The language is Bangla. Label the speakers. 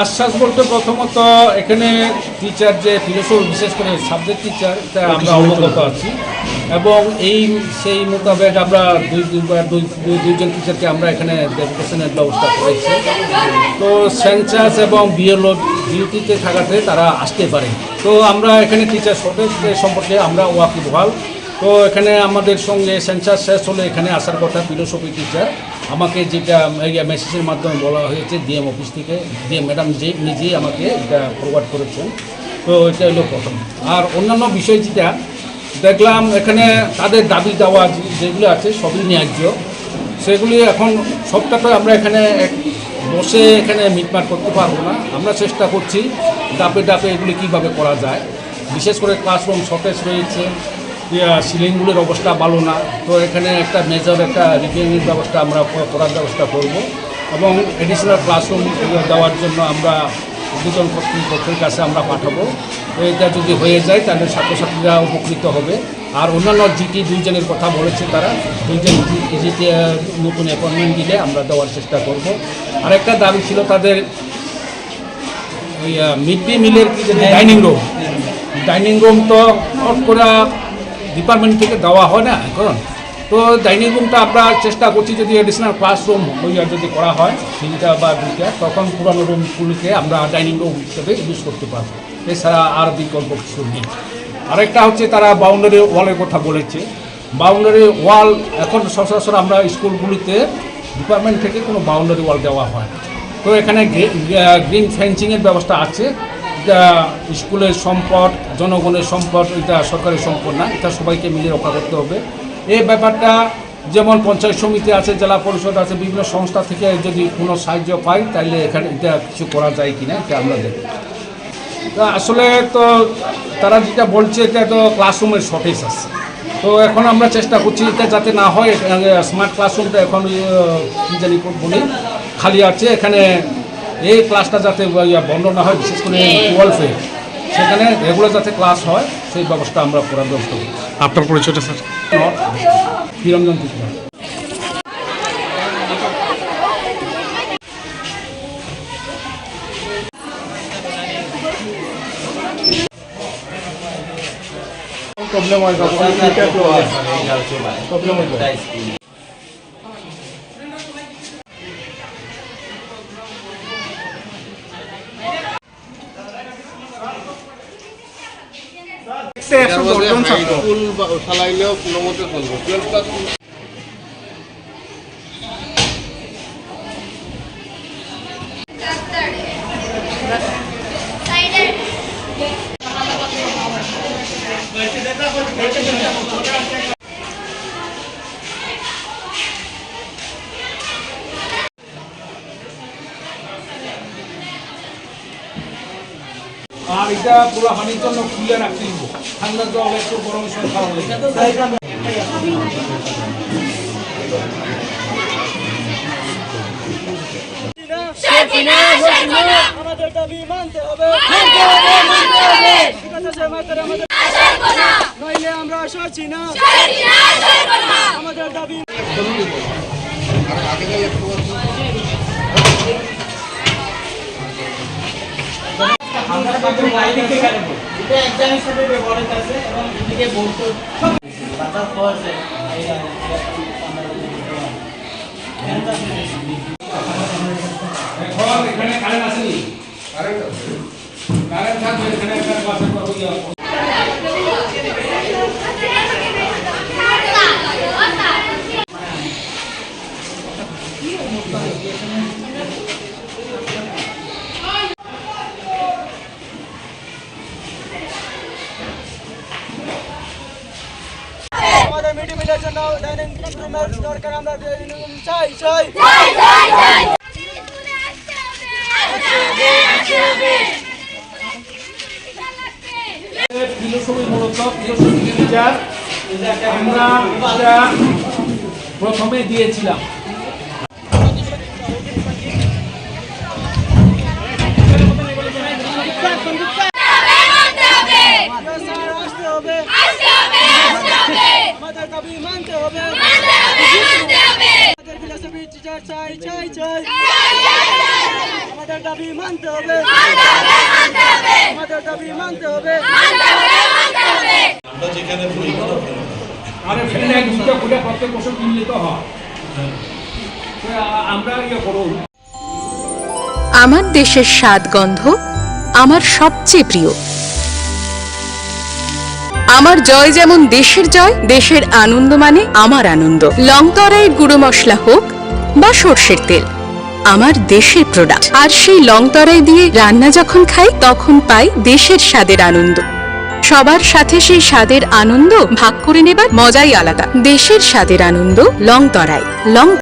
Speaker 1: আশ্বাস বলতে প্রথমত এখানে টিচার যে ফিলোসফি বিশেষ করে সাবজেক্ট টিচার তা আমরা অবগত আছি এবং সেই মোতাবেক আমরা দুইজন টিচারকে আমরা এখানে ডেপুটেশনের ব্যবস্থা করেছি। তো সেন্সাস এবং বিএলও ডিউটিতে থাকাতে তারা আসতে পারে। তো আমরা এখানে টিচার শর্টেজ সম্পর্কে আমরা ওয়াকিবহাল। তো এখানে আমাদের সঙ্গে সেন্সাস শেষ হলে এখানে আসার কথা ফিলোসফি টিচার আমাকে যেটা মেসেজের মাধ্যমে বলা হয়েছে ডিএম অফিস থেকে, ডিএম ম্যাডাম নিজেই আমাকে এটা ফরওয়ার্ড করেছেন। তো এটা হলো প্রথম। আর অন্যান্য বিষয় যেটা দেখলাম এখানে তাদের দাবি দেওয়া যেগুলো আছে সবই ন্যায্য, সেগুলি এখন সবটাতে আমরা এখানে বসে এখানে মিটমাট করতে পারবো না। আমরা চেষ্টা করছি ডাপে ডাপে এগুলি কীভাবে করা যায়। বিশেষ করে ক্লাসরুম শর্টেজ রয়েছে, সিলিংগুলির অবস্থা ভালো না। তো এখানে একটা মেজর একটা রিপেয়ারিংয়ের ব্যবস্থা আমরা করার ব্যবস্থা করব এবং এডিশনাল ক্লাসরুম দেওয়ার জন্য আমরা দুজন কর্তৃপক্ষের কাছে আমরা পাঠাবো। এটা যদি হয়ে যায় তাহলে ছাত্রছাত্রীরা উপকৃত হবে। আর অন্যান্য জিটি দুইজনের কথা বলেছে, তারা দুইজন জিটি নতুন অ্যাপয়েন্টমেন্ট দিলে আমরা দেওয়ার চেষ্টা করব। আরেকটা দাবি ছিল তাদের ওই মিড ডে মিলের কি যে ডাইনিং রুম তো হট করে ডিপার্টমেন্ট থেকে দেওয়া হয় না এখন। তো ডাইনিং রুমটা আমরা চেষ্টা করছি যদি এডিশনাল ক্লাসরুম যদি করা হয় 3টা বা 2টা, তখন পুরানো রুমগুলিকে আমরা ডাইনিং রুম হিসেবে ইউজ করতে পারবো। এছাড়া আর বিকল্প কিছু নেই। আরেকটা হচ্ছে তারা বাউন্ডারি ওয়ালের কথা বলেছে। বাউন্ডারি ওয়াল এখন সচরাচর আমরা স্কুলগুলিতে ডিপার্টমেন্ট থেকে কোনো বাউন্ডারি ওয়াল দেওয়া হয়। তো এখানে গ্রিন ফেন্সিংয়ের ব্যবস্থা আছে। এটা স্কুলের সম্পদ, জনগণের সম্পদ, এটা সরকারের সম্পদ না, এটা সবাইকে মিলে রক্ষা করতে হবে। এই ব্যাপারটা যেমন পঞ্চায়েত সমিতি আছে, জেলা পরিষদ আছে, বিভিন্ন সংস্থা থেকে যদি কোনো সাহায্য পাই তাহলে এখানে এটা কিছু করা যায় কিনা এটা আমরা দেখব। তা আসলে তো তারা যেটা বলছে এটা তো ক্লাসরুমের শর্টেজ আছে। তো এখন আমরা চেষ্টা করছি এটা যাতে না হয়। স্মার্ট ক্লাসরুমটা এখন কী জানি বলি খালি আছে, এখানে এই ক্লাসটা যাতে বন্ধ না হয়, বিশেষ করে 12-এ সেখানে রেগুলার যাতে ক্লাস হয় সেই ব্যবস্থা আমরা করার ব্যবস্থা করছি।
Speaker 2: আপনার পরিচয়টা স্যার?
Speaker 1: হিরঞ্জন ত্রিপুরা।
Speaker 2: প্রবলেম হয় প্রবলেম হয়
Speaker 3: চালাইলেও কোনো মতে চলবে। 12 ক্লাস
Speaker 1: আর এটা পুরো হানির জন্য খুলে রাখতে দিব। ঠান্ডার জল একটু গরম সময় খাওয়া
Speaker 4: আমাদের দাবি মানতে হবে, নইলে আমরা সরছি না। আমাদের দাবি
Speaker 1: এখানে কারেন্ট আসেনি, কারেন্ট থাকবে এখানে একটা বাসের
Speaker 4: আমাদের মিড ডে মিলের জন্য ডাইনিং রুমের দরকার। আমরা চাই
Speaker 1: ফিলোসফি মূলত ফিলোসফি টিচার আমরা প্রথমে দিয়েছিলাম।
Speaker 4: আমাদের দাবি মানতে হবে, আমাদের ফিলোসফি টিচার চাই। আমাদের দাবি মানতে হবে, আমাদের দাবি মানতে হবে।
Speaker 1: আরে ফেলে দুটো খুলে প্রত্যেক বছর কিনলে তো হয়। আমরা ইয়ে করুন।
Speaker 5: আমার দেশের স্বাদ গন্ধ আমার সবচেয়ে প্রিয়। আমার জয় যেমন দেশের জয়, দেশের আনন্দ মানে আমার আনন্দ। লংতরাইয়ের গুঁড়ো মশলা হোক বা সর্ষের তেল, আমার দেশের প্রোডাক্ট। আর সেই লংতরাই দিয়ে রান্না যখন খাই তখন পাই দেশের স্বাদের আনন্দ। সবার সাথে সেই স্বাদের আনন্দ ভাগ করে নেবার মজাই আলাদা। দেশের স্বাদের আনন্দ লংতরাই।